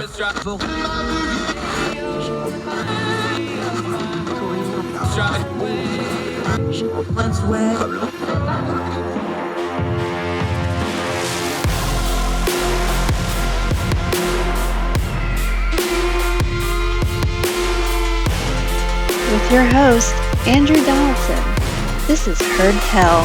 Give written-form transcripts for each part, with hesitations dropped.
With your host, Andrew Donaldson. This is Heard Tell.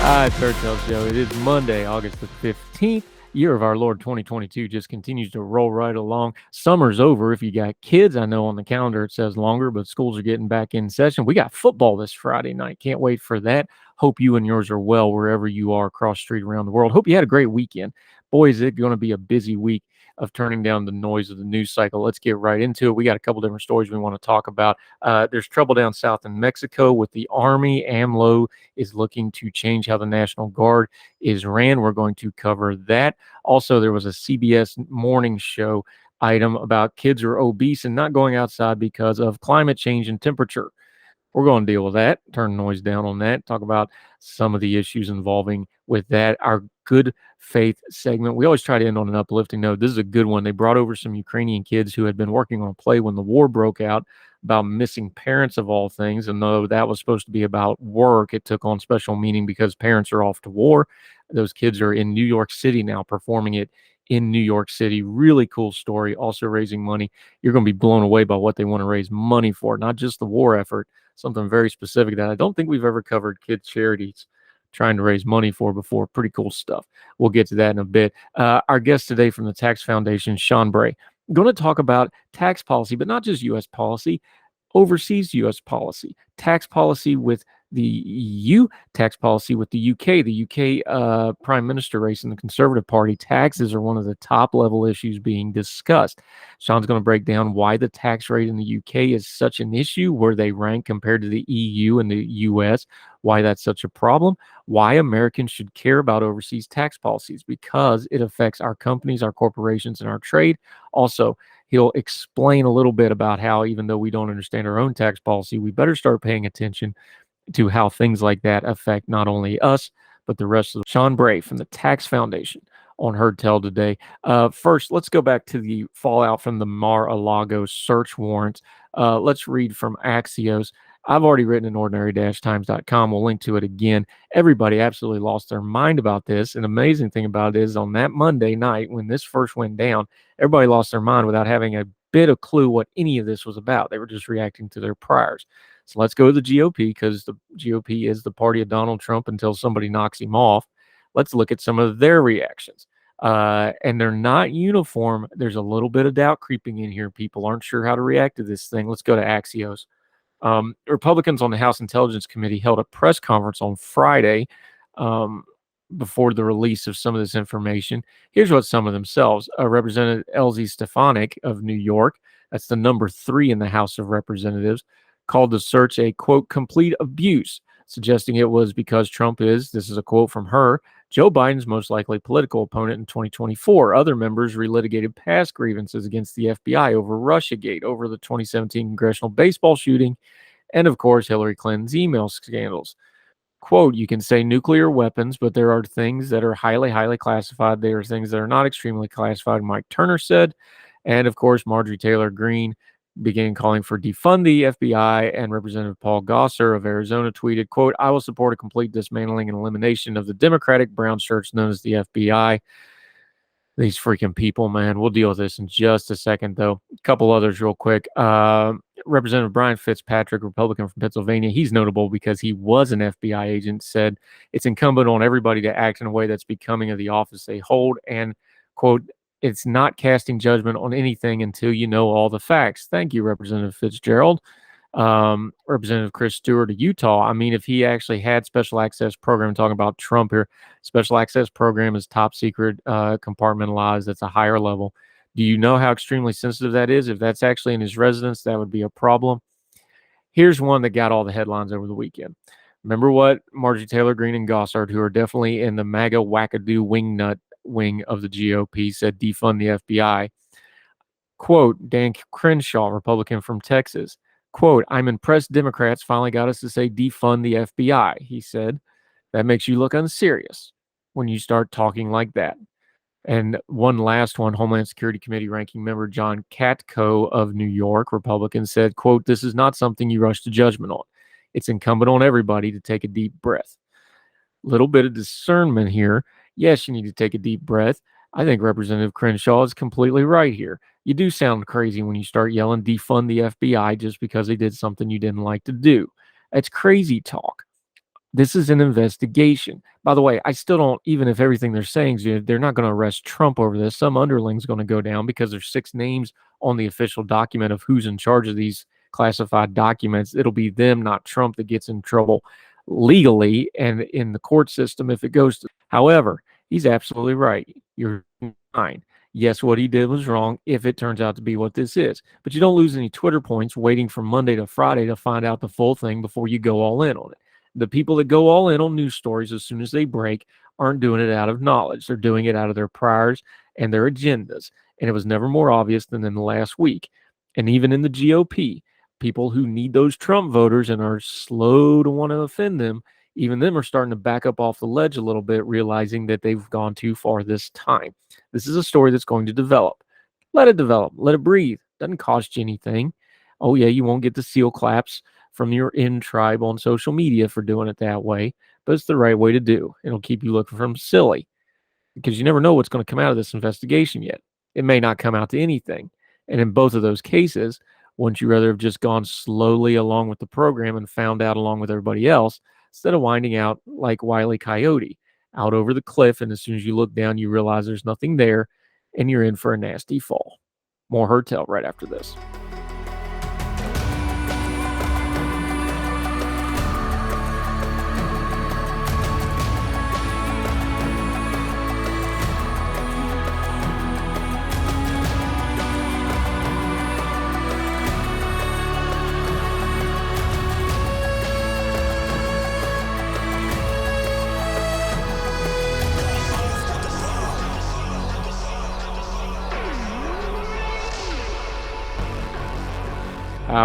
Hi, it's Heard Tell Show. It is Monday, August the 15th. Year of our Lord 2022 just continues to roll right along. Summer's over. If you got kids, I know on the calendar it says longer, but schools are getting back in session. We got football this Friday night. Can't wait for that. Hope you and yours are well wherever you are across the street around the world. Hope you had a great weekend. Boy, is it going to be a busy week of turning down the noise of the news cycle. Let's get right into it. We got a couple different stories we want to talk about. There's trouble down south in Mexico with the Army. AMLO is looking to change how the National Guard is ran. We're going to cover that. Also, there was a CBS Morning show item about kids are obese and not going outside because of climate change and temperature. We're going to deal with that, turn noise down on that, talk about some of the issues involving with that. Our good faith segment, we always try to end on an uplifting note. This is a good one. They brought over some Ukrainian kids who had been working on a play when the war broke out about missing parents of all things. And though that was supposed to be about work, it took on special meaning because parents are off to war. Those kids are in New York City now performing it in New York City. Really cool story. Also raising money. You're going to be blown away by what they want to raise money for, not just the war effort, something very specific that I don't think we've ever covered kids charities trying to raise money for before. Pretty cool stuff. We'll get to that in a bit. Our guest today from the Tax Foundation, Sean Bray, going to talk about tax policy, but not just U.S. policy, overseas U.S. policy, tax policy with the EU, tax policy with the UK. The UK Prime Minister race in the Conservative Party, taxes are one of the top level issues being discussed. Sean's going to break down why the tax rate in the UK is such an issue, where they rank compared to the EU and the US, why that's such a problem, why Americans should care about overseas tax policies, because it affects our companies, our corporations, and our trade. Also, he'll explain a little bit about how, even though we don't understand our own tax policy, we better start paying attention to how things like that affect not only us, but the rest of the. Sean Bray from the Tax Foundation on Heard Tell today. First, let's go back to the fallout from the Mar-a-Lago search warrants. Let's read from Axios. I've already written in ordinary-times.com. We'll link to it again. Everybody absolutely lost their mind about this. An amazing thing about it is on that Monday night when this first went down, everybody lost their mind without having a bit of clue what any of this was about. They were just reacting to their priors. So let's go to the GOP, because the GOP is the party of Donald Trump until somebody knocks him off. Let's look at some of their reactions. And they're not uniform. There's a little bit of doubt creeping in here. People aren't sure how to react to this thing. Let's go to Axios. Republicans on the House Intelligence Committee held a press conference on Friday before the release of some of this information. Here's what some of themselves. Representative Elsie Stefanik of New York, that's the number 3 in the House of Representatives, called the search a, quote, complete abuse, suggesting it was because Trump is, this is a quote from her, Joe Biden's most likely political opponent in 2024. Other members relitigated past grievances against the FBI over Russiagate, over the 2017 congressional baseball shooting, and of course, Hillary Clinton's email scandals. Quote, you can say nuclear weapons, but there are things that are highly, highly classified. There are things that are not extremely classified, Mike Turner said. And of course, Marjorie Taylor Greene began calling for defund the FBI, and Representative Paul Gosar of Arizona tweeted, quote, I will support a complete dismantling and elimination of the Democratic brown shirts known as the FBI. These freaking people, man. We'll deal with this in just a second, though. A couple others real quick. Representative Brian Fitzpatrick, Republican from Pennsylvania, he's notable because he was an FBI agent, said it's incumbent on everybody to act in a way that's becoming of the office they hold, and, quote, it's not casting judgment on anything until you know all the facts. Thank you, Representative Fitzgerald. Representative Chris Stewart of Utah. I mean, if he actually had special access program, talking about Trump here, special access program is top secret, compartmentalized. That's a higher level. Do you know how extremely sensitive that is? If that's actually in his residence, that would be a problem. Here's one that got all the headlines over the weekend. Remember what Marjorie Taylor Greene and Gossard, who are definitely in the MAGA wackadoo wingnut wing of the GOP, said defund the FBI. Quote, Dan Crenshaw, Republican from Texas, quote, I'm impressed Democrats finally got us to say defund the FBI. He said, that makes you look unserious when you start talking like that. And one last one, Homeland Security Committee ranking member John Katko of New York, Republican, said, quote, "This is not something you rush to judgment on. It's incumbent on everybody to take a deep breath." Little bit of discernment here. Yes, you need to take a deep breath. I think Representative Crenshaw is completely right here. You do sound crazy when you start yelling defund the FBI just because they did something you didn't like to do. That's crazy talk. This is an investigation. By the way, I still don't, even if everything they're saying is they're not going to arrest Trump over this. Some underling's going to go down because there's 6 names on the official document of who's in charge of these classified documents. It'll be them, not Trump, that gets in trouble legally and in the court system if it goes to. However, he's absolutely right. You're fine. Yes, what he did was wrong if it turns out to be what this is. But you don't lose any Twitter points waiting from Monday to Friday to find out the full thing before you go all in on it. The people that go all in on news stories as soon as they break aren't doing it out of knowledge. They're doing it out of their priors and their agendas. And it was never more obvious than in the last week. And even in the GOP, people who need those Trump voters and are slow to want to offend them, even them are starting to back up off the ledge a little bit, realizing that they've gone too far this time. This is a story that's going to develop. Let it develop. Let it breathe. Doesn't cost you anything. Oh, yeah, you won't get the seal claps from your in tribe on social media for doing it that way, but it's the right way to do. It'll keep you looking from silly because you never know what's going to come out of this investigation yet. It may not come out to anything. And in both of those cases, wouldn't you rather have just gone slowly along with the program and found out along with everybody else instead of winding out like Wile E. Coyote out over the cliff? And as soon as you look down, you realize there's nothing there and you're in for a nasty fall. More Herd Tell right after this.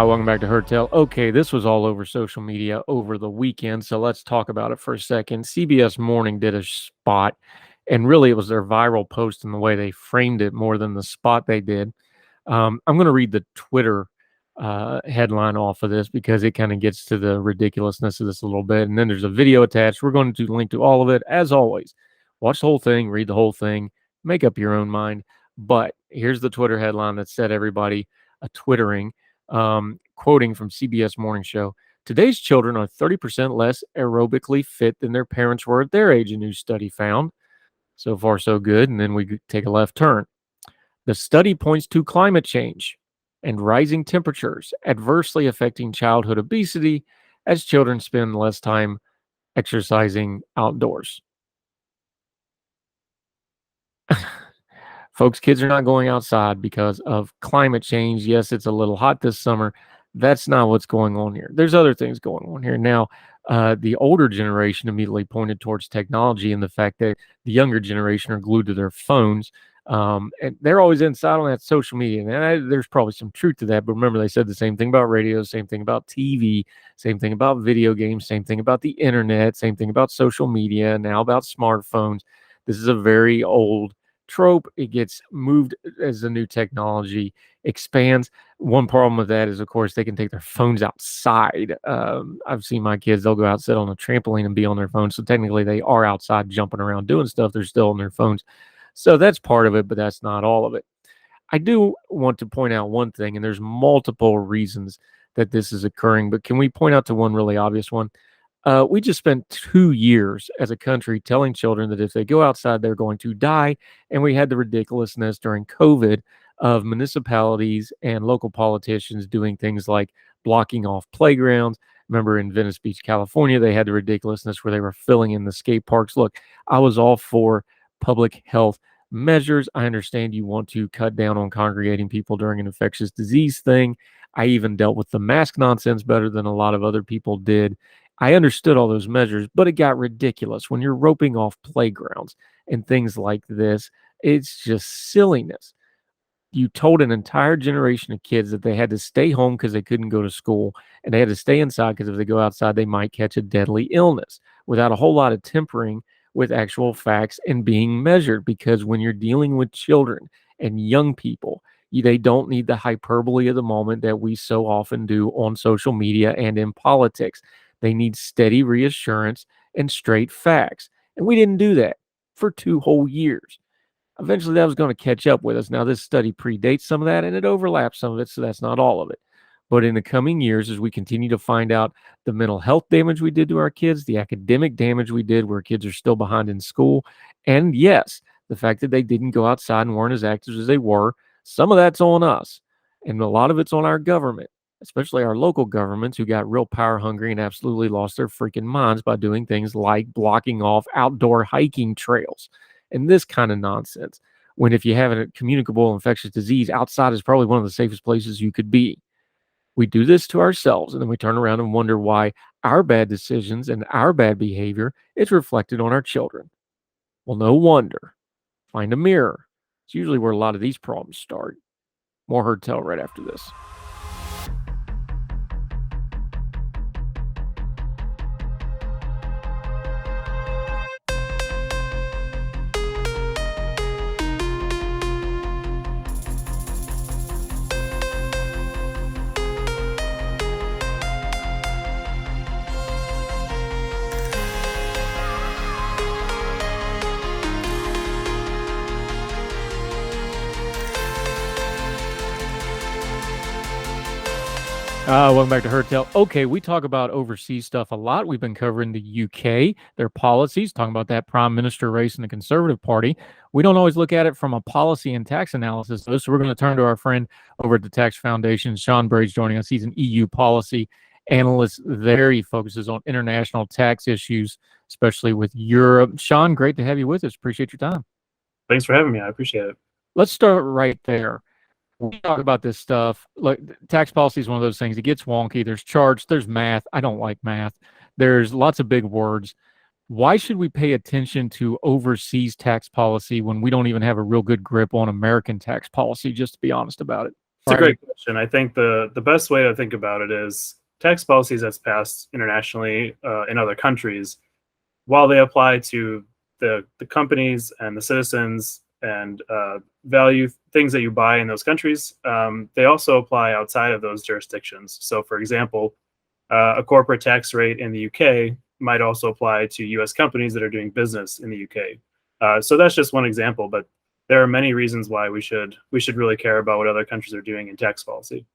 Welcome back to Herd Tell. Okay, this was all over social media over the weekend, so let's talk about it for a second. CBS Morning did a spot, and really it was their viral post and the way they framed it more than the spot they did. I'm going to read the Twitter headline off of this because it kind of gets to the ridiculousness of this a little bit, and then there's a video attached. We're going to link to all of it, as always. Watch the whole thing, read the whole thing, make up your own mind. But here's the Twitter headline that set everybody twittering. Quoting from CBS Morning Show, "Today's children are 30% less aerobically fit than their parents were at their age," a new study found. So far, so good. And then we take a left turn. "The study points to climate change and rising temperatures adversely affecting childhood obesity as children spend less time exercising outdoors." Folks, kids are not going outside because of climate change. Yes, it's a little hot this summer. That's not what's going on here. There's other things going on here. Now, the older generation immediately pointed towards technology and the fact that the younger generation are glued to their phones. And they're always inside on that social media. And there's probably some truth to that. But remember, they said the same thing about radio, same thing about TV, same thing about video games, same thing about the internet, same thing about social media, now about smartphones. This is a very old trope. It gets moved as the new technology expands. One problem with that is, of course, they can take their phones outside. I've seen my kids, they'll go out, sit on a trampoline and be on their phones. So technically they are outside jumping around doing stuff. They're still on their phones. So that's part of it, but that's not all of it. I do want to point out one thing, and there's multiple reasons that this is occurring, but can we point out to one really obvious one? We just spent 2 years as a country telling children that if they go outside, they're going to die. And we had the ridiculousness during COVID of municipalities and local politicians doing things like blocking off playgrounds. Remember in Venice Beach, California, they had the ridiculousness where they were filling in the skate parks. Look, I was all for public health measures. I understand you want to cut down on congregating people during an infectious disease thing. I even dealt with the mask nonsense better than a lot of other people did. I understood all those measures, but it got ridiculous when you're roping off playgrounds and things like this. It's just silliness. You told an entire generation of kids that they had to stay home because they couldn't go to school, and they had to stay inside because if they go outside, they might catch a deadly illness without a whole lot of tempering with actual facts and being measured, because when you're dealing with children and young people, they don't need the hyperbole of the moment that we so often do on social media and in politics. They need steady reassurance and straight facts. And we didn't do that for 2 whole years. Eventually, that was going to catch up with us. Now, this study predates some of that and it overlaps some of it, so that's not all of it. But in the coming years, as we continue to find out the mental health damage we did to our kids, the academic damage we did where kids are still behind in school, and yes, the fact that they didn't go outside and weren't as active as they were, some of that's on us. And a lot of it's on our government, especially our local governments who got real power hungry and absolutely lost their freaking minds by doing things like blocking off outdoor hiking trails and this kind of nonsense. When if you have a communicable infectious disease, outside is probably one of the safest places you could be. We do this to ourselves, and then we turn around and wonder why our bad decisions and our bad behavior is reflected on our children. Well, no wonder. Find a mirror. It's usually where a lot of these problems start. More Heard Tell right after this. Welcome back to Heard Tell. Okay, we talk about overseas stuff a lot. We've been covering the UK, their policies, talking about that prime minister race in the Conservative Party. We don't always look at it from a policy and tax analysis, though, so we're going to turn to our friend over at the Tax Foundation. Sean Bray is joining us. He's an EU policy analyst there. He focuses on international tax issues, especially with Europe. Sean, great to have you with us. Appreciate your time. Thanks for having me. I appreciate it. Let's start right there. We talk about this stuff. Like, tax policy is one of those things. It gets wonky. There's charts. There's math. I don't like math. There's lots of big words. Why should we pay attention to overseas tax policy when we don't even have a real good grip on American tax policy, just to be honest about it? It's a great question. I think the best way to think about it is tax policies that's passed internationally in other countries, while they apply to the companies and the citizens and value things that you buy in those countries, they also apply outside of those jurisdictions. So, for example, a corporate tax rate in the UK might also apply to US companies that are doing business in the UK. So that's just one example, but there are many reasons why we should really care about what other countries are doing in tax policy.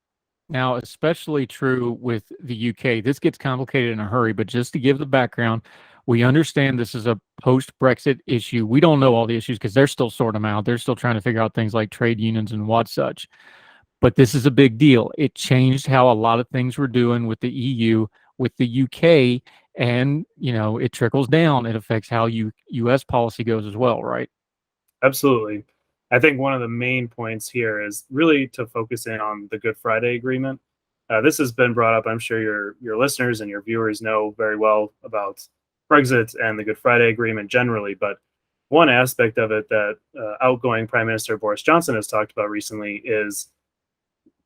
Now, especially true with the UK. This gets complicated in a hurry, but just to give the background, we understand this is a post-Brexit issue. We don't know all the issues because they're still sorting them out. They're still trying to figure out things like trade unions and what such. But this is a big deal. It changed how a lot of things were doing with the EU, with the UK, and, it trickles down. It affects how U.S. policy goes as well, right? Absolutely. I think one of the main points here is really to focus in on the Good Friday Agreement. This has been brought up. I'm sure your listeners and your viewers know very well about Brexit and the Good Friday Agreement generally, but one aspect of it that outgoing Prime Minister Boris Johnson has talked about recently is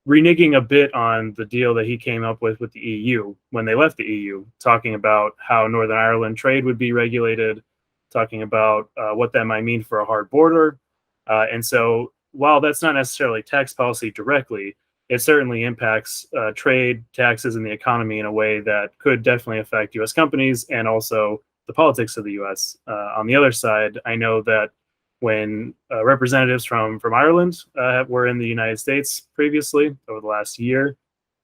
reneging a bit on the deal that he came up with the EU when they left the EU, talking about how Northern Ireland trade would be regulated, talking about what that might mean for a hard border. And so while that's not necessarily tax policy directly, it certainly impacts trade, taxes, and the economy in a way that could definitely affect U.S. companies and also the politics of the U.S. On the other side, I know that when representatives from Ireland were in the United States previously over the last year,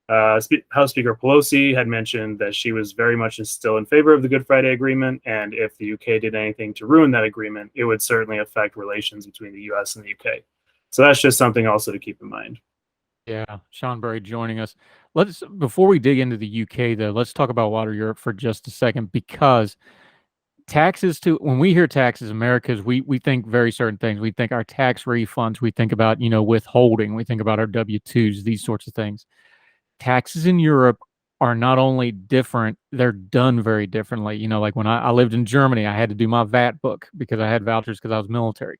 House Speaker Pelosi had mentioned that she was very much still in favor of the Good Friday Agreement, and if the UK did anything to ruin that agreement, it would certainly affect relations between the US and the UK. So that's just something also to keep in mind. Yeah, Sean Bray joining us. Before we dig into the UK, though, let's talk about wider Europe for just a second, because when we hear taxes, Americans, we think very certain things. We think our tax refunds, we think about, withholding, we think about our W-2s, these sorts of things. Taxes in Europe are not only different, they're done very differently. Like when I lived in Germany, I had to do my VAT book because I had vouchers because I was military.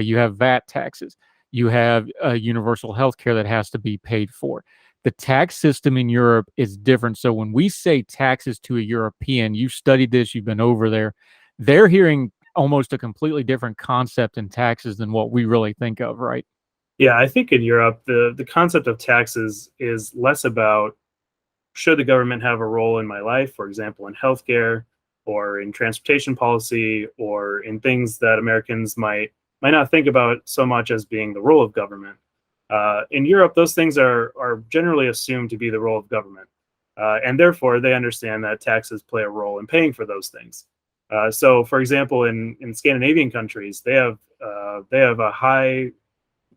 You have VAT taxes. You have universal health care that has to be paid for. The tax system in Europe is different. So when we say taxes to a European, you've studied this, you've been over there, they're hearing almost a completely different concept in taxes than what we really think of, right? Yeah, I think in Europe, the concept of taxes is less about should the government have a role in my life, for example, in healthcare or in transportation policy or in things that Americans might not think about so much as being the role of government. In Europe, those things are generally assumed to be the role of government, and therefore they understand that taxes play a role in paying for those things. So, for example, in Scandinavian countries, they have a high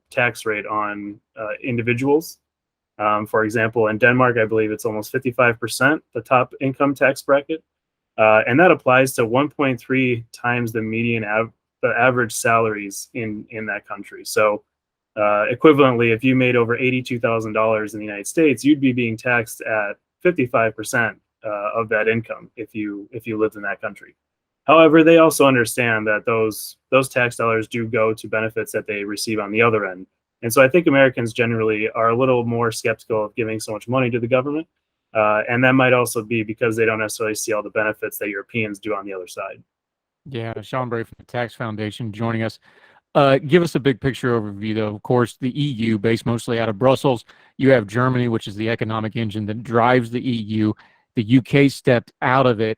tax rate on individuals. For example, in Denmark, I believe it's almost 55%, the top income tax bracket, and that applies to 1.3 times the the average salaries in that country. So, equivalently, if you made over $82,000 in the United States, you'd be being taxed at 55% of that income if you lived in that country. However, they also understand that those tax dollars do go to benefits that they receive on the other end. And so I think Americans generally are a little more skeptical of giving so much money to the government. And that might also be because they don't necessarily see all the benefits that Europeans do on the other side. Yeah, Sean Bray from the Tax Foundation joining us. Give us a big picture overview, though. Of course, the EU, based mostly out of Brussels. You have Germany, which is the economic engine that drives the EU. The UK stepped out of it.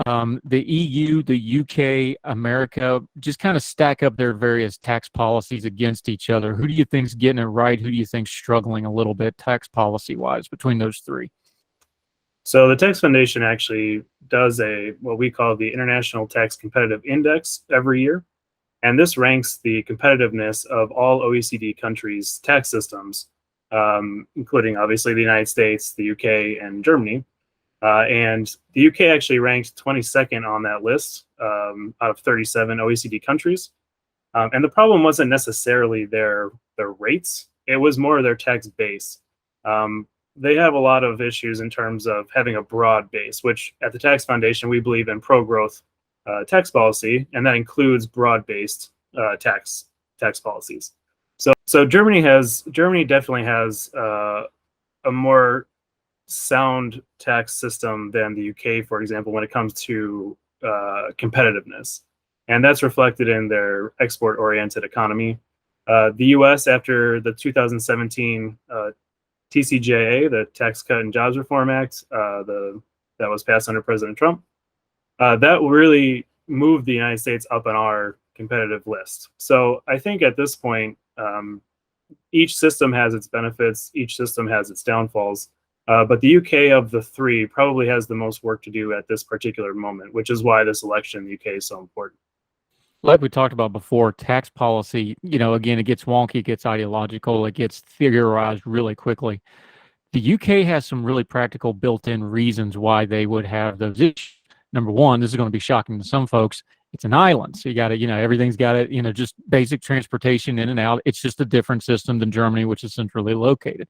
The EU, the UK, America, just kind of stack up their various tax policies against each other. Who do you think's getting it right? Who do you think's struggling a little bit tax policy-wise between those three? So the Tax Foundation actually does what we call the International Tax Competitive Index every year. And this ranks the competitiveness of all OECD countries' tax systems, including obviously the United States, the UK, and Germany. And the UK actually ranked 22nd on that list out of 37 OECD countries. And the problem wasn't necessarily their rates; it was more their tax base. They have a lot of issues in terms of having a broad base, which at the Tax Foundation we believe in pro-growth tax policy, and that includes broad-based tax policies. So Germany definitely has a more sound tax system than the UK, for example, when it comes to competitiveness. And that's reflected in their export-oriented economy. The US, after the 2017 TCJA, the Tax Cut and Jobs Reform Act, that was passed under President Trump, that really moved the United States up on our competitive list. So I think at this point, each system has its benefits, each system has its downfalls. But the UK of the three probably has the most work to do at this particular moment, which is why this election in the UK is so important. Like we talked about before, tax policy, again, it gets wonky, it gets ideological, it gets theorized really quickly. The UK has some really practical built-in reasons why they would have those issues. Number one, this is going to be shocking to some folks. It's an island. So you got to, everything's got to, just basic transportation in and out. It's just a different system than Germany, which is centrally located.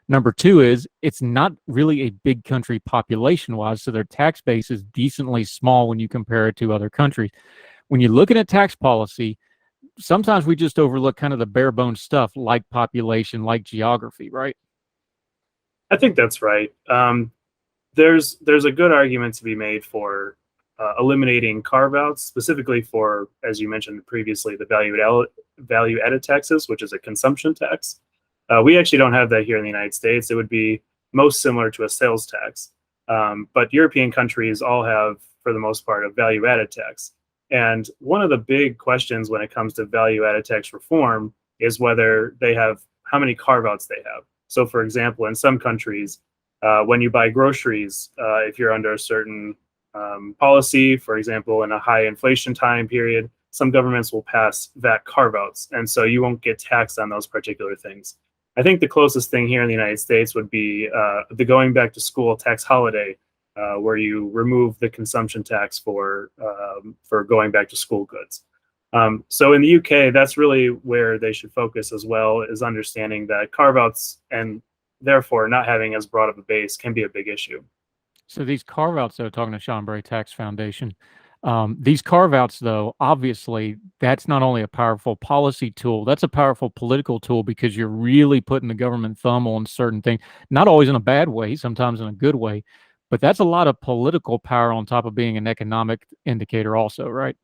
Number two is it's not really a big country population-wise, so their tax base is decently small when you compare it to other countries. When you're looking at tax policy, sometimes we just overlook kind of the bare bones stuff like population, like geography, right? I think that's right. There's a good argument to be made for eliminating carve-outs, specifically for, as you mentioned previously, the value-added taxes, which is a consumption tax. We actually don't have that here in the United States. It would be most similar to a sales tax. But European countries all have, for the most part, a value-added tax. And one of the big questions when it comes to value-added tax reform is whether they have, how many carve-outs they have. So, for example, in some countries, when you buy groceries, if you're under a certain policy, for example, in a high inflation time period, some governments will pass VAT carve-outs. And so you won't get taxed on those particular things. I think the closest thing here in the United States would be the going back to school tax holiday, where you remove the consumption tax for going back to school goods. So in the UK, that's really where they should focus as well, is understanding that carve-outs and therefore not having as broad of a base can be a big issue. So these carve-outs, though, talking to Sean Bray Tax Foundation, these carve-outs, though, obviously, that's not only a powerful policy tool, that's a powerful political tool because you're really putting the government thumb on certain things, not always in a bad way, sometimes in a good way, but that's a lot of political power on top of being an economic indicator also, right?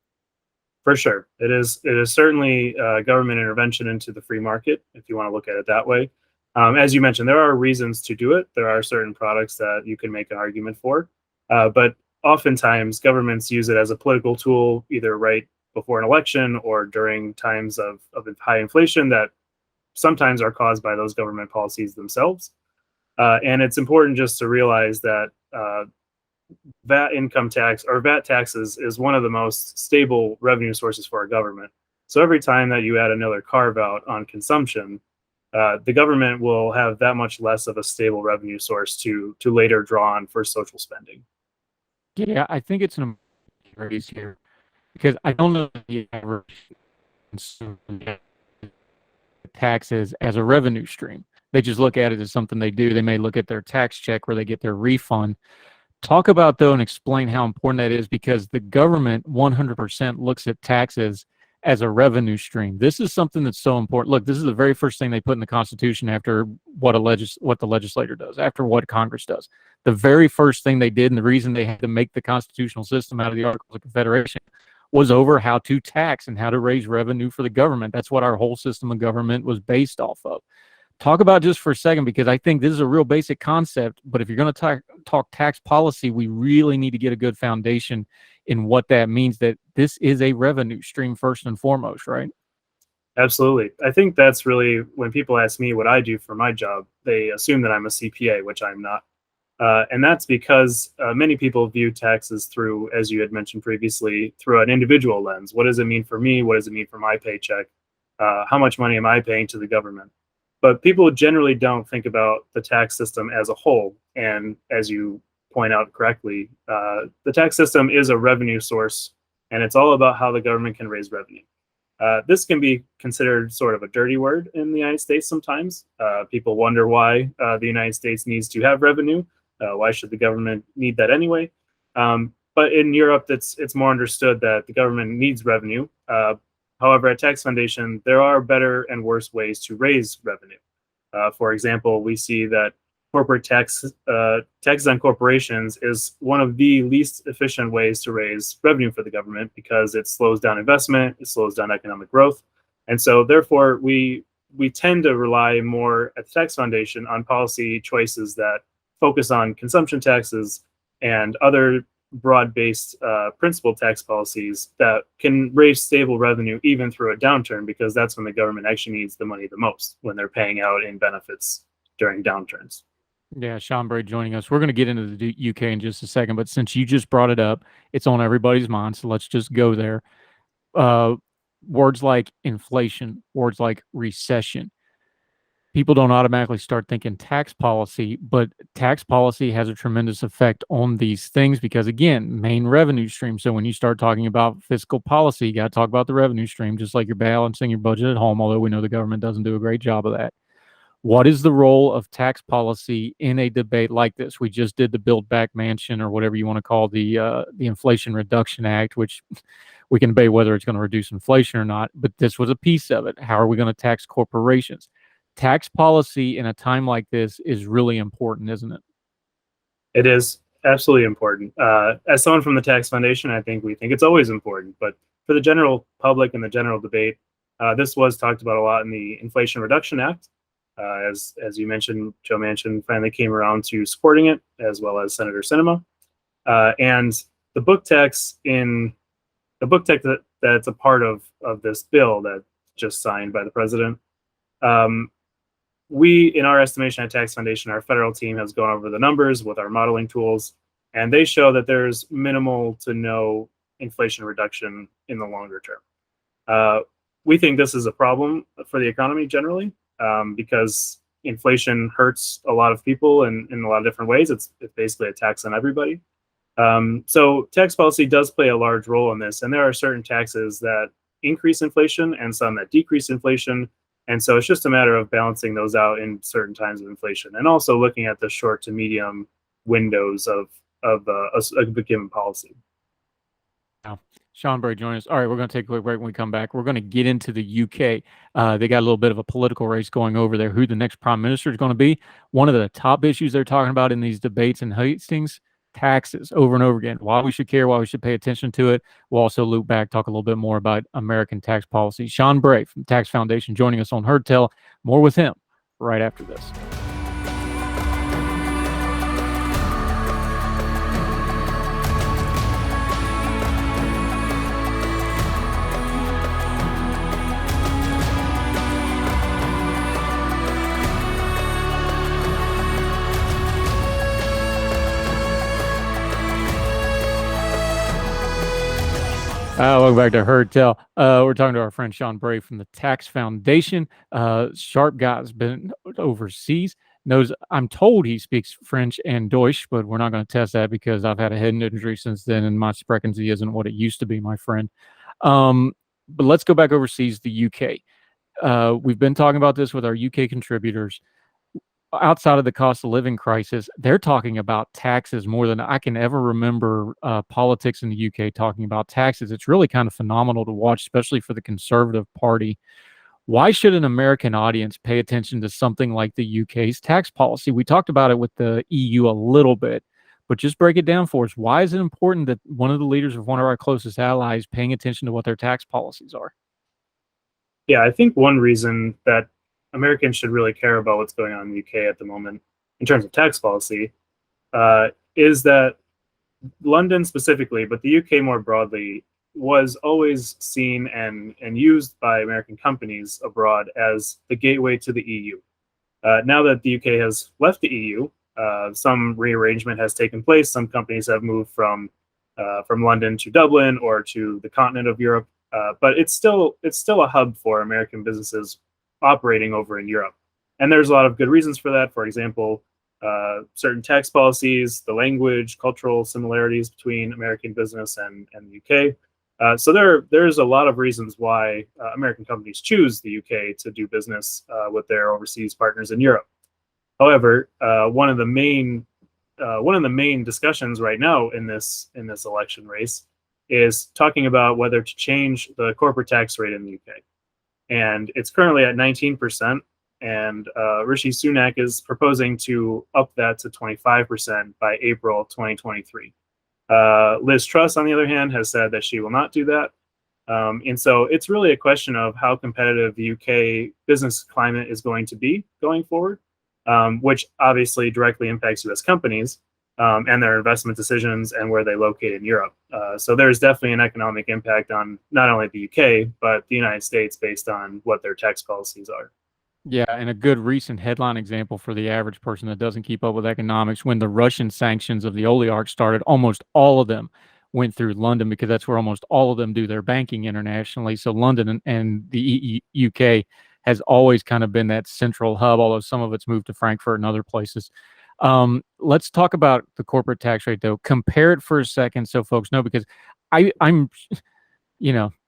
For sure. It is certainly government intervention into the free market, if you want to look at it that way. As you mentioned, there are reasons to do it. There are certain products that you can make an argument for. But oftentimes, governments use it as a political tool, either right before an election or during times of high inflation that sometimes are caused by those government policies themselves. And it's important just to realize that VAT income tax or VAT taxes is one of the most stable revenue sources for our government. So every time that you add another carve out on consumption, the government will have that much less of a stable revenue source to later draw on for social spending. Yeah, I think it's an important here because I don't know the average consumer taxes as a revenue stream. They just look at it as something they do. They may look at their tax check where they get their refund. Talk about, though, and explain how important that is, because the government 100% looks at taxes as a revenue stream. This is something that's so important. Look, this is the very first thing they put in the Constitution after what the legislator does, after what Congress does. The very first thing they did, and the reason they had to make the constitutional system out of the Articles of Confederation, was over how to tax and how to raise revenue for the government. That's what our whole system of government was based off of. Talk about just for a second, because I think this is a real basic concept, but if you're going to talk tax policy, we really need to get a good foundation in what that means, that this is a revenue stream first and foremost, right? Absolutely. I think that's really, when people ask me what I do for my job, they assume that I'm a CPA, which I'm not. And that's because many people view taxes through, as you had mentioned previously, through an individual lens. What does it mean for me? What does it mean for my paycheck? How much money am I paying to the government? But people generally don't think about the tax system as a whole. And as you point out correctly, the tax system is a revenue source, and it's all about how the government can raise revenue. This can be considered sort of a dirty word in the United States sometimes. People wonder why the United States needs to have revenue. Why should the government need that anyway? But in Europe, it's more understood that the government needs revenue. However, at Tax Foundation, there are better and worse ways to raise revenue. For example, we see that corporate taxes on corporations is one of the least efficient ways to raise revenue for the government, because it slows down investment, it slows down economic growth. And so therefore, we tend to rely more at the Tax Foundation on policy choices that focus on consumption taxes and other broad-based principal tax policies that can raise stable revenue even through a downturn, because that's when the government actually needs the money the most, when they're paying out in benefits during downturns. Yeah, Sean Bray joining us. We're going to get into the UK in just a second, but since you just brought it up, it's on everybody's mind, so let's just go there. Words like inflation, words like recession, people don't automatically start thinking tax policy, but tax policy has a tremendous effect on these things because, again, main revenue stream. So when you start talking about fiscal policy, you got to talk about the revenue stream, just like you're balancing your budget at home, although we know the government doesn't do a great job of that. What is the role of tax policy in a debate like this? We just did the Build Back Mansion, or whatever you want to call the Inflation Reduction Act, which we can debate whether it's going to reduce inflation or not, but this was a piece of it. How are we going to tax corporations? Tax policy in a time like this is really important, isn't it? It is absolutely important. As someone from the Tax Foundation, I think we think it's always important, but for the general public and the general debate, this was talked about a lot in the Inflation Reduction Act. As you mentioned, Joe Manchin finally came around to supporting it, as well as Senator Sinema. And the book text that's a part of this bill that just signed by the president, we, in our estimation at Tax Foundation, our federal team has gone over the numbers with our modeling tools, and they show that there's minimal to no inflation reduction in the longer term. We think this is a problem for the economy generally, because inflation hurts a lot of people in a lot of different ways. It's basically a tax on everybody. So tax policy does play a large role in this, and there are certain taxes that increase inflation and some that decrease inflation. And so it's just a matter of balancing those out in certain times of inflation, and also looking at the short to medium windows of a given policy. Wow. Sean Bray joining us. All right, we're going to take a quick break. When we come back, we're going to get into the UK. They got a little bit of a political race going over there, who the next prime minister is going to be. One of the top issues they're talking about in these debates in Hastings, taxes over and over again, why we should care, why we should pay attention to it. We'll also loop back, talk a little bit more about American tax policy. Sean Bray from Tax Foundation joining us on Heard Tell. More with him right after this. Welcome back to Heard Tell. We're talking to our friend Sean Bray from the Tax Foundation. Sharp guy's been overseas. I'm told he speaks French and Deutsch, but we're not going to test that because I've had a head injury since then, and my sprechen Sie isn't what it used to be, my friend. But let's go back overseas, the UK. We've been talking about this with our UK contributors. Outside of the cost of living crisis, they're talking about taxes more than I can ever remember politics in the UK talking about taxes. It's really kind of phenomenal to watch, especially for the Conservative Party. Why should an American audience pay attention to something like the UK's tax policy? We talked about it with the EU a little bit, but just break it down for us. Why is it important that one of the leaders of one of our closest allies paying attention to what their tax policies are? Yeah, I think one reason that Americans should really care about what's going on in the UK at the moment in terms of tax policy is that London specifically, but the UK more broadly, was always seen and used by American companies abroad as the gateway to the EU. Now that the UK has left the EU, some rearrangement has taken place. Some companies have moved from London to Dublin or to the continent of Europe, but it's still a hub for American businesses operating over in Europe. And there's a lot of good reasons for that. For example, certain tax policies, the language, cultural similarities between American business and the UK. So there's a lot of reasons why American companies choose the UK to do business with their overseas partners in Europe. However, one of the main discussions right now in this election race is talking about whether to change the corporate tax rate in the UK. And it's currently at 19%, and Rishi Sunak is proposing to up that to 25% by April 2023. Liz Truss, on the other hand, has said that she will not do that. And so it's really a question of how competitive the UK business climate is going to be going forward, which obviously directly impacts US companies and their investment decisions and where they locate in Europe. So there's definitely an economic impact on not only the UK, but the United States based on what their tax policies are. Yeah, and a good recent headline example for the average person that doesn't keep up with economics, when the Russian sanctions of the oligarchs started, almost all of them went through London because that's where almost all of them do their banking internationally. So London and the UK has always kind of been that central hub, although some of it's moved to Frankfurt and other places. Let's talk about the corporate tax rate, though. Compare it for a second so folks know, because I'm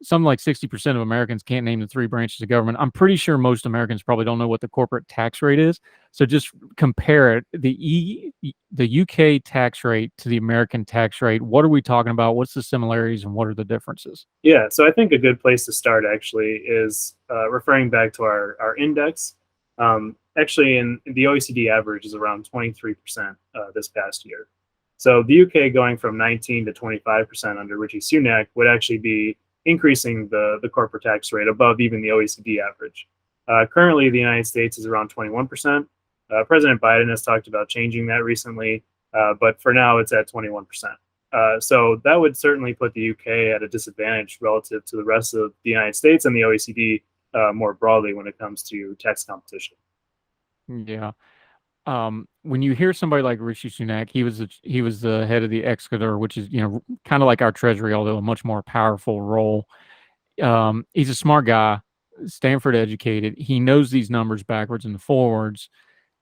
something like 60% of Americans can't name the three branches of government. I'm pretty sure most Americans probably don't know what the corporate tax rate is. So just compare it, the UK tax rate to the American tax rate. What are we talking about? What's the similarities and what are the differences? Yeah, so I think a good place to start actually is referring back to our index. Actually, in the OECD average is around 23% this past year. So the UK going from 19 to 25% under Rishi Sunak would actually be increasing the corporate tax rate above even the OECD average. Currently, the United States is around 21%. President Biden has talked about changing that recently, but for now it's at 21%. So that would certainly put the UK at a disadvantage relative to the rest of the United States and the OECD more broadly when it comes to tax competition. Yeah. When you hear somebody like Rishi Sunak, he was the head of the Executive, which is kind of like our Treasury, although a much more powerful role. He's a smart guy, Stanford educated. He knows these numbers backwards and forwards.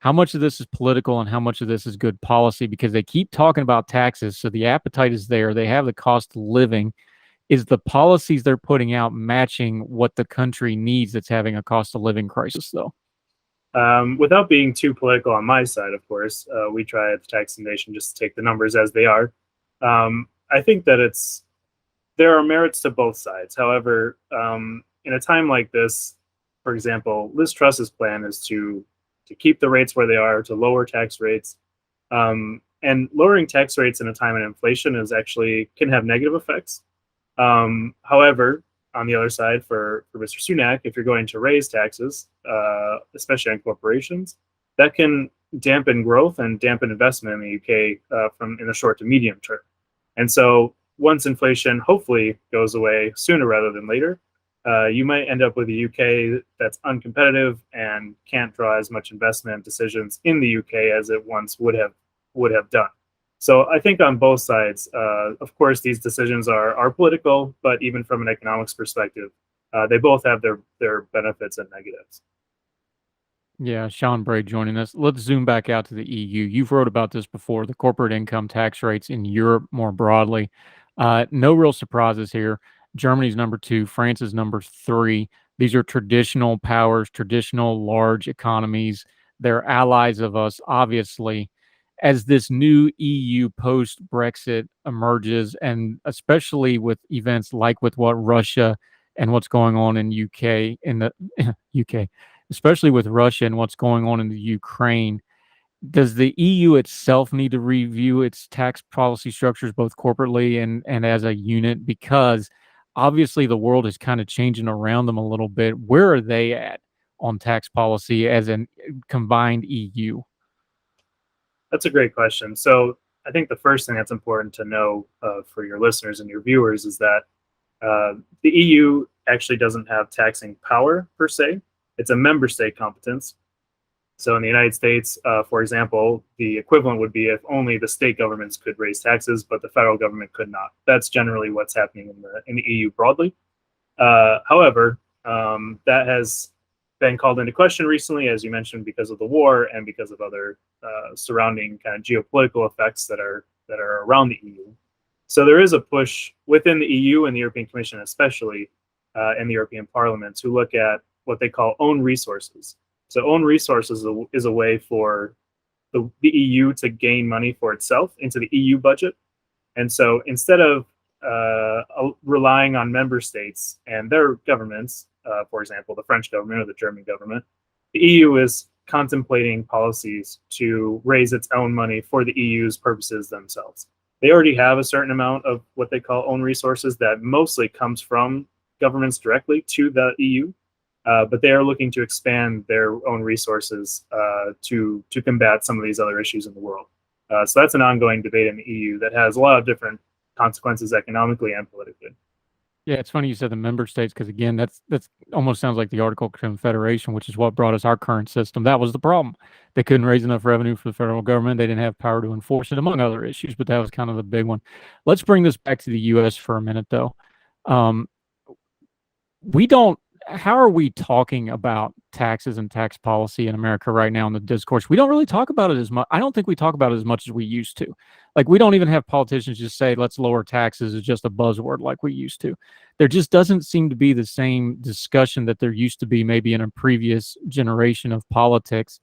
How much of this is political and how much of this is good policy? Because they keep talking about taxes, so the appetite is there. They have the cost of living. Is the policies they're putting out matching what the country needs that's having a cost of living crisis, though? Without being too political on my side, of course, we try at the Tax Foundation just to take the numbers as they are. I think that there are merits to both sides. However, in a time like this, for example, Liz Truss's plan is to keep the rates where they are, to lower tax rates. And lowering tax rates in a time of inflation is actually can have negative effects. However, on the other side, for Mr. Sunak, if you're going to raise taxes, especially on corporations, that can dampen growth and dampen investment in the UK from in the short to medium term. And so once inflation hopefully goes away sooner rather than later, you might end up with a UK that's uncompetitive and can't draw as much investment decisions in the UK as it once would have done. So I think on both sides, of course, these decisions are political, but even from an economics perspective, they both have their benefits and negatives. Yeah, Sean Bray joining us. Let's zoom back out to the EU. You've wrote about this before, the corporate income tax rates in Europe more broadly. No real surprises here. Germany's number 2, France is number 3. These are traditional powers, traditional large economies. They're allies of us, obviously. As this new EU post-Brexit emerges, and especially with events like with what Russia and what's going on in UK, in the UK, especially with Russia and what's going on in the Ukraine, does the EU itself need to review its tax policy structures both corporately and as a unit? Because obviously the world is kind of changing around them a little bit. Where are they at on tax policy as a combined EU? That's a great question. So I think the first thing that's important to know for your listeners and your viewers is that the EU actually doesn't have taxing power per se. It's a member state competence. So in the United States, for example, the equivalent would be if only the state governments could raise taxes, but the federal government could not. That's generally what's happening in the EU broadly. However, that has been called into question recently, as you mentioned, because of the war and because of other surrounding kind of geopolitical effects that are around the EU. So there is a push within the EU and the European Commission, especially, and the European Parliament, to look at what they call own resources. So own resources is a way for the EU to gain money for itself into the EU budget. And so instead of relying on member states and their governments, for example, the French government or the German government, the EU is contemplating policies to raise its own money for the EU's purposes themselves. They already have a certain amount of what they call own resources that mostly comes from governments directly to the EU, but they are looking to expand their own resources to combat some of these other issues in the world. So that's an ongoing debate in the EU that has a lot of different consequences economically and politically. Yeah, it's funny you said the member states, because again, that's almost sounds like the Article of Confederation, which is what brought us our current system. That was the problem. They couldn't raise enough revenue for the federal government. They didn't have power to enforce it, among other issues, but that was kind of the big one. Let's bring this back to the U.S. for a minute, though. How are we talking about taxes and tax policy in America right now in the discourse? We don't really talk about it as much. I don't think we talk about it as much as we used to. Like, we don't even have politicians just say, let's lower taxes. It's just a buzzword like we used to. There just doesn't seem to be the same discussion that there used to be maybe in a previous generation of politics.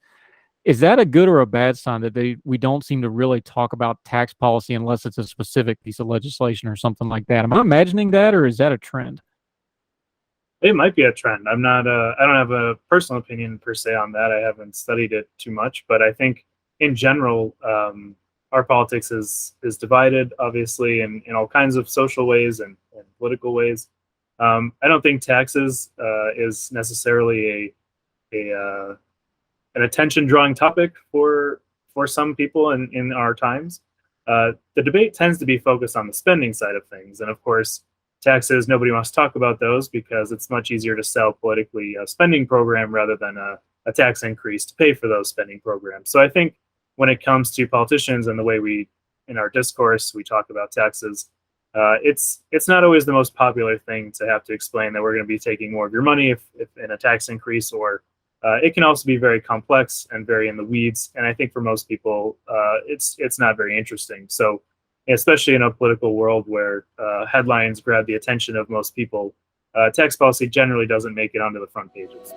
Is that a good or a bad sign that we don't seem to really talk about tax policy unless it's a specific piece of legislation or something like that? Am I imagining that, or is that a trend? It might be a trend. I don't have a personal opinion per se on that. I haven't studied it too much, but I think in general, our politics is divided, obviously, in all kinds of social ways and political ways. I don't think taxes is necessarily an attention-drawing topic for some people in our times. The debate tends to be focused on the spending side of things, and of course, taxes, nobody wants to talk about those because it's much easier to sell politically a spending program rather than a tax increase to pay for those spending programs. So I think when it comes to politicians and the way in our discourse, we talk about taxes, it's not always the most popular thing to have to explain that we're going to be taking more of your money if in a tax increase, or it can also be very complex and very in the weeds. And I think for most people, it's not very interesting. So especially in a political world where headlines grab the attention of most people, tax policy generally doesn't make it onto the front pages.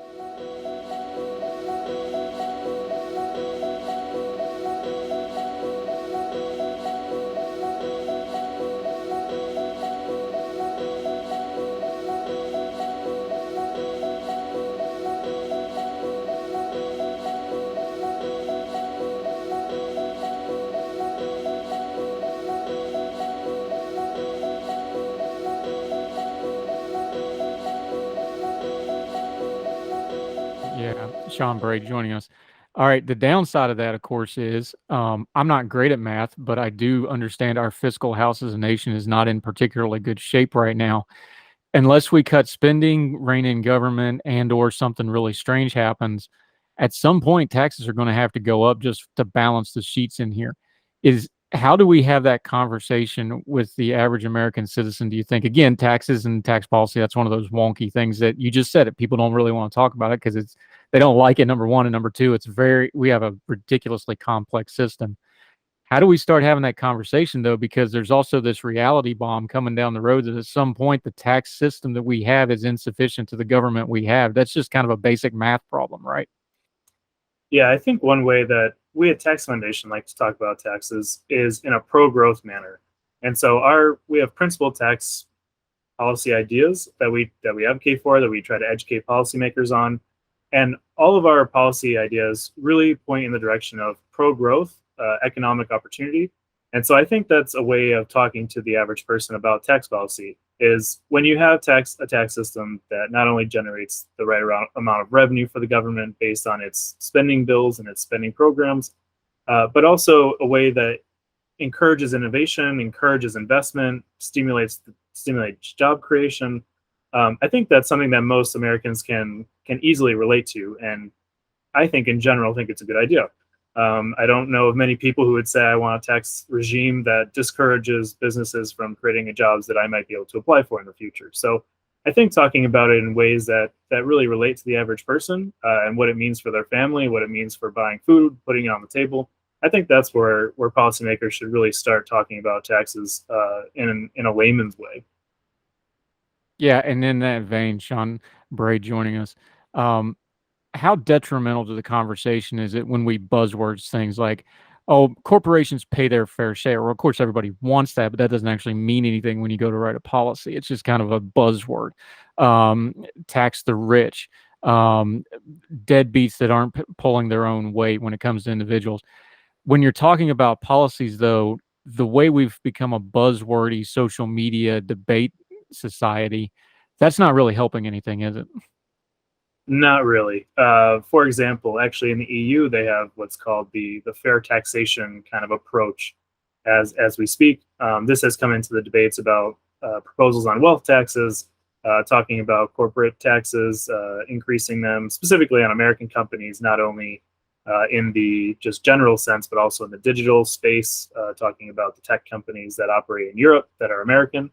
Yeah, Sean Bray joining us. All right, the downside of that, of course, is I'm not great at math, but I do understand our fiscal house as a nation is not in particularly good shape right now. Unless we cut spending, rein in government, and or something really strange happens, at some point taxes are going to have to go up just to balance the sheets in here. Is how do we have that conversation with the average American citizen, do you think? Again, taxes and tax policy, that's one of those wonky things that you just said it. People don't really want to talk about it because they don't like it, number one. And number two, we have a ridiculously complex system. How do we start having that conversation, though? Because there's also this reality bomb coming down the road that at some point the tax system that we have is insufficient to the government we have. That's just kind of a basic math problem, right? Yeah, I think one way that we at Tax Foundation like to talk about taxes is in a pro-growth manner. And so we have principal tax policy ideas that we advocate for, that we try to educate policymakers on. And all of our policy ideas really point in the direction of pro-growth, economic opportunity. And so I think that's a way of talking to the average person about tax policy is when you have a tax system that not only generates the right amount of revenue for the government based on its spending bills and its spending programs, but also a way that encourages innovation, encourages investment, stimulates job creation. I think that's something that most Americans can easily relate to, and I think in general think it's a good idea. I don't know of many people who would say I want a tax regime that discourages businesses from creating jobs that I might be able to apply for in the future. So I think talking about it in ways that really relate to the average person and what it means for their family, what it means for buying food, putting it on the table, I think that's where policymakers should really start talking about taxes in a layman's way. Yeah, and in that vein, Sean Bray joining us. How detrimental to the conversation is it when we buzzwords things like, oh, corporations pay their fair share? Well, of course, everybody wants that, but that doesn't actually mean anything when you go to write a policy. It's just kind of a buzzword. Tax the rich, deadbeats that aren't pulling their own weight when it comes to individuals. When you're talking about policies, though, the way we've become a buzzwordy social media debate society, that's not really helping anything, is it? Not really. For example, actually in the EU, they have what's called the fair taxation kind of approach as we speak. This has come into the debates about proposals on wealth taxes, talking about corporate taxes, increasing them specifically on American companies, not only in the just general sense, but also in the digital space, talking about the tech companies that operate in Europe that are American.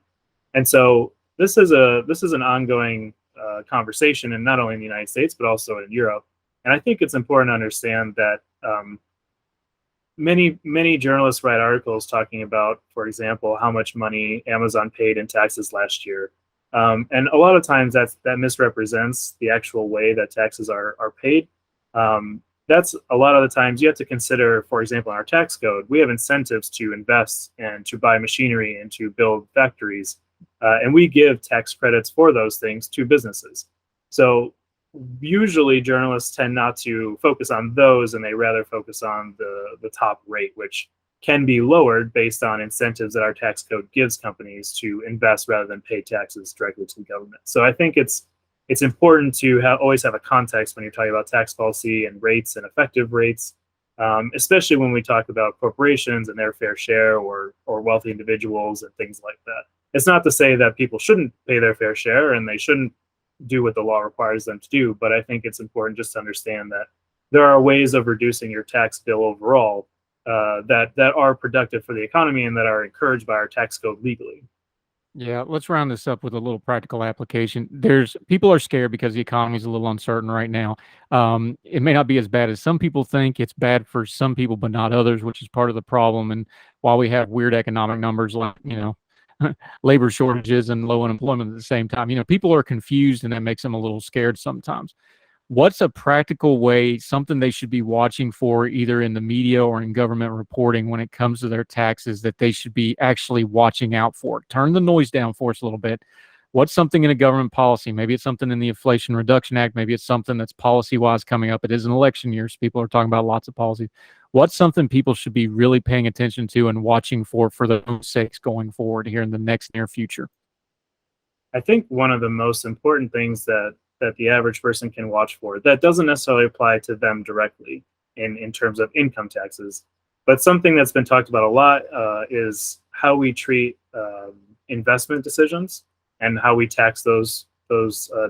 And so this is an ongoing conversation, and not only in the United States, but also in Europe. And I think it's important to understand that many journalists write articles talking about, for example, how much money Amazon paid in taxes last year. And a lot of times that misrepresents the actual way that taxes are paid. That's a lot of the times you have to consider, for example, in our tax code, we have incentives to invest and to buy machinery and to build factories. And we give tax credits for those things to businesses. So usually journalists tend not to focus on those, and they rather focus on the top rate, which can be lowered based on incentives that our tax code gives companies to invest rather than pay taxes directly to the government. So I think it's important to always have a context when you're talking about tax policy and rates and effective rates, especially when we talk about corporations and their fair share or wealthy individuals and things like that. It's not to say that people shouldn't pay their fair share and they shouldn't do what the law requires them to do, but I think it's important just to understand that there are ways of reducing your tax bill overall that are productive for the economy and that are encouraged by our tax code legally. Yeah, let's round this up with a little practical application. People are scared because the economy is a little uncertain right now. It may not be as bad as some people think. It's bad for some people, but not others, which is part of the problem. And while we have weird economic numbers like, labor shortages and low unemployment at the same time, people are confused, and that makes them a little scared sometimes. What's a practical way, something they should be watching for either in the media or in government reporting when it comes to their taxes that they should be actually watching out for? Turn the noise down for us a little bit. What's something in a government policy? Maybe it's something in the Inflation Reduction Act. Maybe it's something that's policy-wise coming up. It is an election year, so people are talking about lots of policies. What's something people should be really paying attention to and watching for their own sakes going forward here in the next near future? I think one of the most important things that that the average person can watch for that doesn't necessarily apply to them directly in terms of income taxes. But something that's been talked about a lot is how we treat investment decisions and how we tax those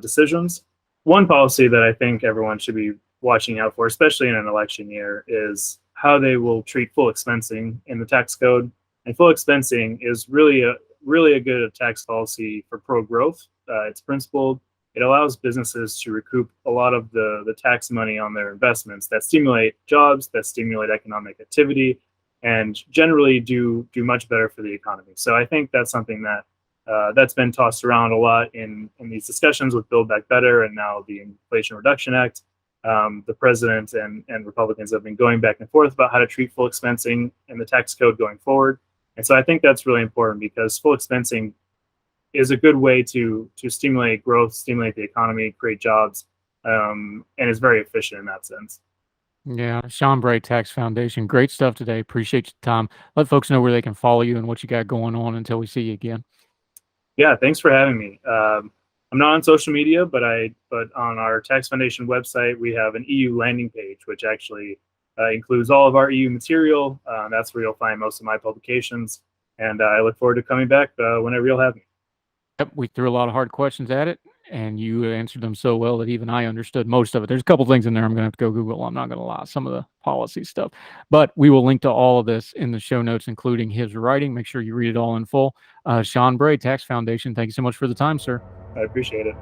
decisions. One policy that I think everyone should be watching out for, especially in an election year, is how they will treat full expensing in the tax code. And full expensing is really a good tax policy for pro-growth. It's principled. It allows businesses to recoup a lot of the tax money on their investments that stimulate jobs, that stimulate economic activity, and generally do much better for the economy. So I think that's something that that's been tossed around a lot in these discussions with Build Back Better and now the Inflation Reduction Act. The president and Republicans have been going back and forth about how to treat full expensing in the tax code going forward. And so I think that's really important because full expensing is a good way to stimulate growth, stimulate the economy, create jobs, and is very efficient in that sense. Yeah, Sean Bray, Tax Foundation. Great stuff today. Appreciate your time. Let folks know where they can follow you and what you got going on until we see you again. Yeah, thanks for having me. I'm not on social media, but on our Tax Foundation website, we have an EU landing page, which actually includes all of our EU material. That's where you'll find most of my publications. And I look forward to coming back whenever you'll have me. Yep, we threw a lot of hard questions at it, and you answered them so well that even I understood most of it. There's a couple things in there I'm going to have to go Google. I'm not going to lie, some of the policy stuff. But we will link to all of this in the show notes, including his writing. Make sure you read it all in full. Sean Bray, Tax Foundation, thank you so much for the time, sir. I appreciate it.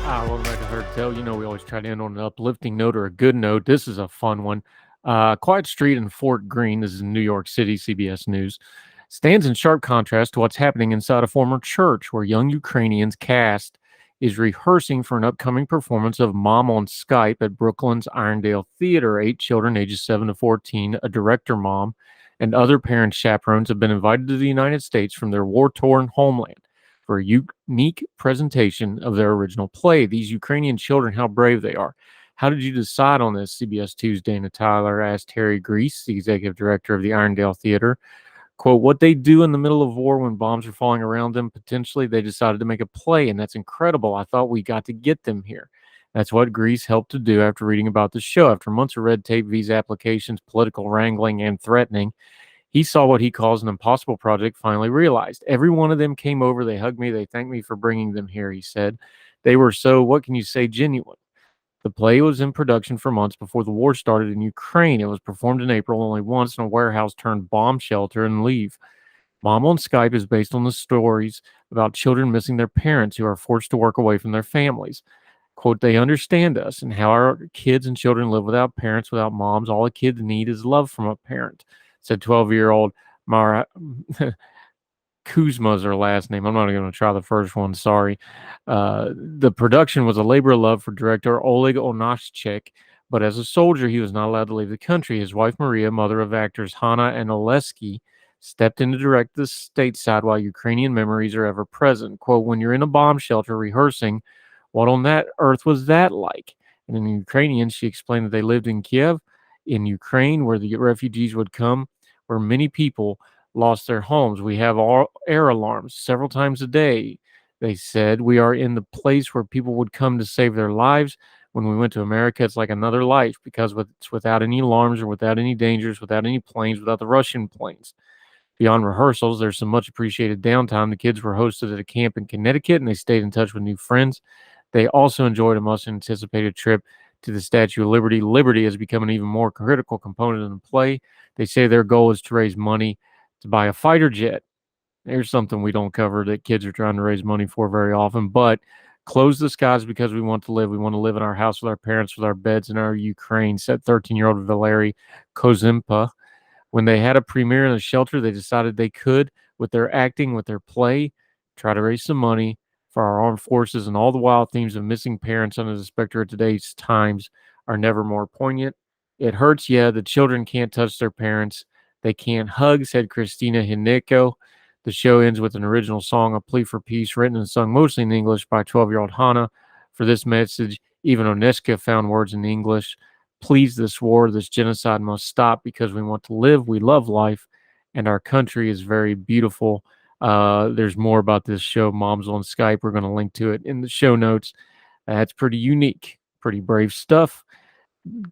Welcome back to Heard Tell. You know, we always try to end on an uplifting note or a good note. This is a fun one. Quiet Street in Fort Greene, this is in New York City, CBS News, stands in sharp contrast to what's happening inside a former church where young Ukrainians cast is rehearsing for an upcoming performance of Mom on Skype at Brooklyn's Irondale Theater. 8 children ages 7 to 14, a director mom, and other parent chaperones have been invited to the United States from their war-torn homeland for a unique presentation of their original play. These Ukrainian children, how brave they are. How did you decide on this? CBS 2's Dana Tyler asked Terry Grease, the executive director of the Irondale Theater. Quote, what they do in the middle of war when bombs are falling around them, potentially they decided to make a play, and that's incredible. I thought we got to get them here. That's what Grease helped to do after reading about the show. After months of red tape, visa applications, political wrangling, and threatening, he saw what he calls an impossible project finally realized. Every one of them came over. They hugged me. They thanked me for bringing them here, he said. They were so, what can you say, genuine. The play was in production for months before the war started in Ukraine. It was performed in April only once in a warehouse turned bomb shelter and leave. Mom on Skype is based on the stories about children missing their parents who are forced to work away from their families. Quote, they understand us and how our kids and children live without parents, without moms. All the kids need is love from a parent, said 12-year-old Mara. Kuzma's her last name. I'm not going to try the first one. Sorry. The production was a labor of love for director Oleg Onashchik, but as a soldier, he was not allowed to leave the country. His wife, Maria, mother of actors Hanna and Oleski, stepped in to direct the stateside while Ukrainian memories are ever present. Quote, when you're in a bomb shelter rehearsing, what on that earth was that like? And in Ukrainian, she explained that they lived in Kiev, in Ukraine, where the refugees would come, where many people lost their homes. We have all air alarms several times a day. They said we are in the place where people would come to save their lives. When we went to America, it's like another life because it's without any alarms or without any dangers, without any planes, without the Russian planes. Beyond rehearsals, there's some much appreciated downtime. The kids were hosted at a camp in Connecticut and they stayed in touch with new friends. They also enjoyed a much-anticipated trip to the Statue of Liberty. Liberty has become an even more critical component in the play. They say their goal is to raise money to buy a fighter jet. There's something we don't cover that kids are trying to raise money for very often, but close the skies because we want to live. We want to live in our house with our parents, with our beds in our Ukraine, said 13-year-old Valery Kozimpa. When they had a premiere in a shelter, they decided they could, with their acting, with their play, try to raise some money for our armed forces, and all the wild themes of missing parents under the specter of today's times are never more poignant. It hurts, yeah, the children can't touch their parents. They can't hug, said Christina Hineko. The show ends with an original song, A Plea for Peace, written and sung mostly in English by 12-year-old Hannah. For this message, even Oneska found words in English. Please, this war, this genocide must stop because we want to live, we love life, and our country is very beautiful. There's more about this show, Moms on Skype. We're going to link to it in the show notes. That's pretty unique, pretty brave stuff.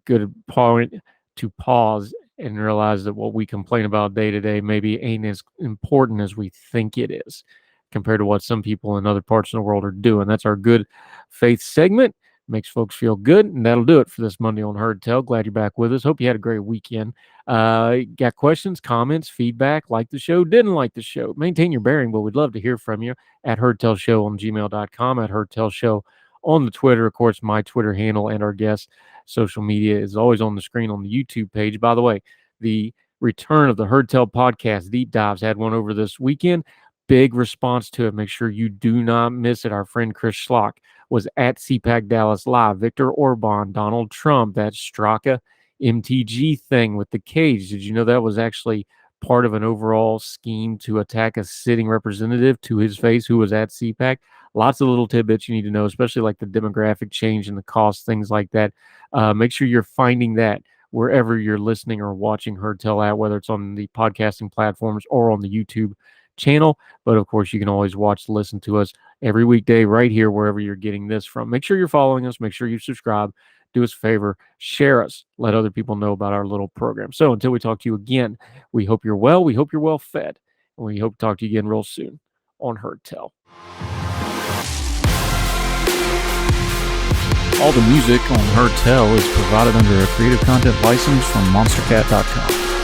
Good point to pause and realize that what we complain about day to day maybe ain't as important as we think it is compared to what some people in other parts of the world are doing. That's our good faith segment. Makes folks feel good, and that'll do it for this Monday on Heard Tell. Glad you're back with us. Hope you had a great weekend. Got questions, comments, feedback, like the show, didn't like the show. Maintain your bearing, but we'd love to hear from you at HeardTellShow on gmail.com, at HeardTellShow on the Twitter. Of course, my Twitter handle and our guest social media is always on the screen on the YouTube page. By the way, the return of the Heard Tell podcast deep dives, had one over this weekend. Big response to it. Make sure you do not miss it. Our friend Chris Schlock was at CPAC Dallas Live. Victor Orban, Donald Trump, that Straka MTG thing with the cage. Did you know that was actually part of an overall scheme to attack a sitting representative to his face who was at CPAC? Lots of little tidbits you need to know, especially like the demographic change and the cost, things like that. Make sure you're finding that wherever you're listening or watching Heard Tell at, whether it's on the podcasting platforms or on the YouTube channel. But of course, you can always listen to us every weekday right here, wherever you're getting this from. Make sure you're following us. Make sure you subscribe. Do us a favor, share us, let other people know about our little program. So until we talk to you again, we hope you're well. We hope you're well fed. And we hope to talk to you again real soon on Heard Tell. All the music on Heard Tell is provided under a Creative Content license from monstercat.com.